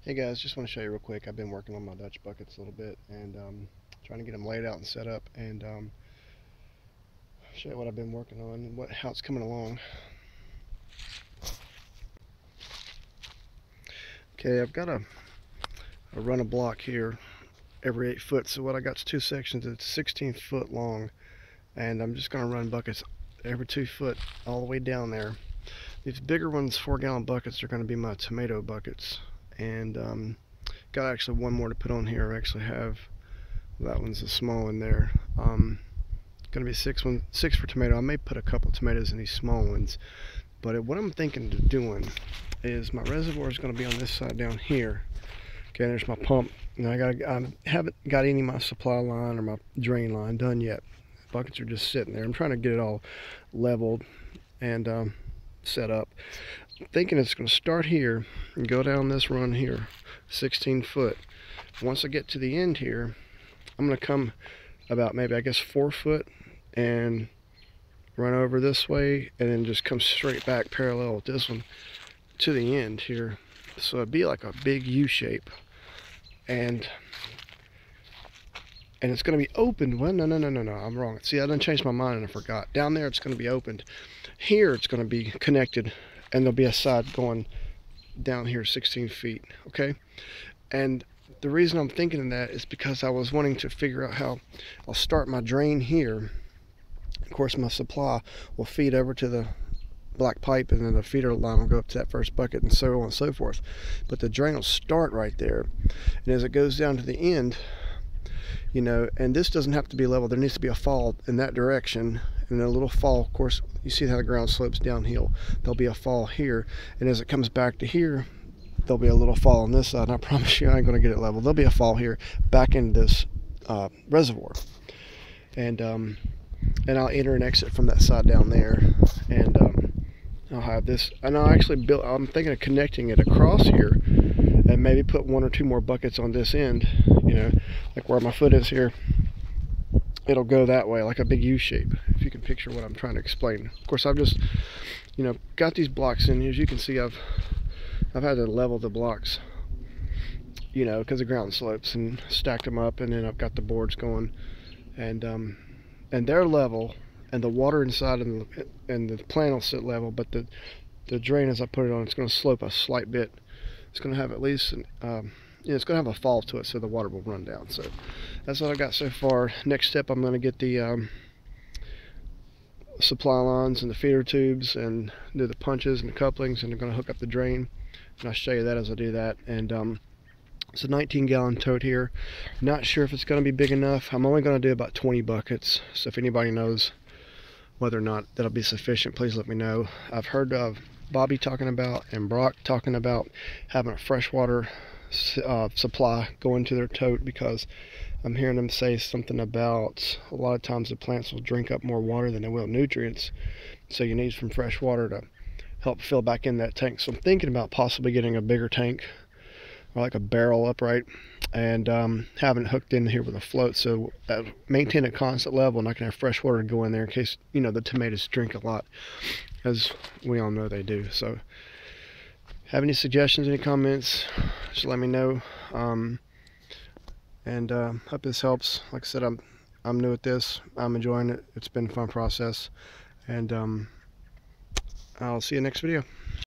Hey guys, just want to show you real quick. I've been working on my Dutch buckets a little bit and trying to get them laid out and set up, and show you what I've been working on and how it's coming along. Okay, I've got a run of block here every 8 foot. So what I got is 2 sections. It's 16 foot long, and I'm just going to run buckets every 2 foot all the way down there. These bigger ones, 4-gallon buckets, are going to be my tomato buckets, and got actually one more to put on here. I actually have, that one's a small one there. Going to be 6 for tomato. I may put a couple tomatoes in these small ones, but what I'm thinking of doing is my reservoir is going to be on this side down here. Okay, there's my pump. Now I haven't got any of my supply line or my drain line done yet. Buckets are just sitting there. I'm trying to get it all leveled and set up. I'm thinking it's going to start here and go down this run here, 16 foot. Once I get to the end here, I'm going to come about maybe, I guess, 4 foot and run over this way, and then just come straight back parallel with this one to the end here. So it'd be like a big U shape, and it's going to be opened. Well, no, I'm wrong. See, I done changed my mind and I forgot. Down there it's going to be opened. Here it's going to be connected, and there'll be a side going down here 16 feet. Okay, and the reason I'm thinking of that is because I was wanting to figure out how I'll start my drain here. Of course, my supply will feed over to the black pipe, and then the feeder line will go up to that first bucket, and so on and so forth. But the drain will start right there, and as it goes down to the end, you know, and this doesn't have to be level. There needs to be a fall in that direction, and a little fall. Of course, you see how the ground slopes downhill. There'll be a fall here, and as it comes back to here, there'll be a little fall on this side, and I promise you I ain't going to get it level. There'll be a fall here back into this reservoir, and I'll enter and exit from that side down there, and I'll have this, and I'm thinking of connecting it across here, and maybe put 1 or 2 more buckets on this end, you know, like where my foot is here. It'll go that way, like a big U shape, if you can picture what I'm trying to explain. Of course, I've just, you know, got these blocks in here. As you can see, I've had to level the blocks, you know, because of ground slopes, and stacked them up, and then I've got the boards going, and they're level, and the water inside and the plant will sit level, but the drain, as I put it on, it's going to slope a slight bit. It's going to have at least you know, it's going to have a fall to it, so the water will run down. So that's what I got so far. Next step, I'm going to get the supply lines and the feeder tubes, and do the punches and the couplings, and I'm going to hook up the drain, and I'll show you that as I do that. And it's a 19-gallon tote here. Not sure if it's going to be big enough. I'm only going to do about 20 buckets, so if anybody knows whether or not that'll be sufficient, please let me know. I've heard of Bobby talking about, and Brock talking about, having a freshwater supply going to their tote, because I'm hearing them say something about a lot of times the plants will drink up more water than they will nutrients, so you need some fresh water to help fill back in that tank. So I'm thinking about possibly getting a bigger tank, or like a barrel upright, and having it hooked in here with a float, so that maintain a constant level, and I can have fresh water to go in there in case, you know, the tomatoes drink a lot, as we all know they do. So have any suggestions, any comments, just let me know. And hope this helps. Like I said, I'm new at this. I'm enjoying it. It's been a fun process, and I'll see you next video.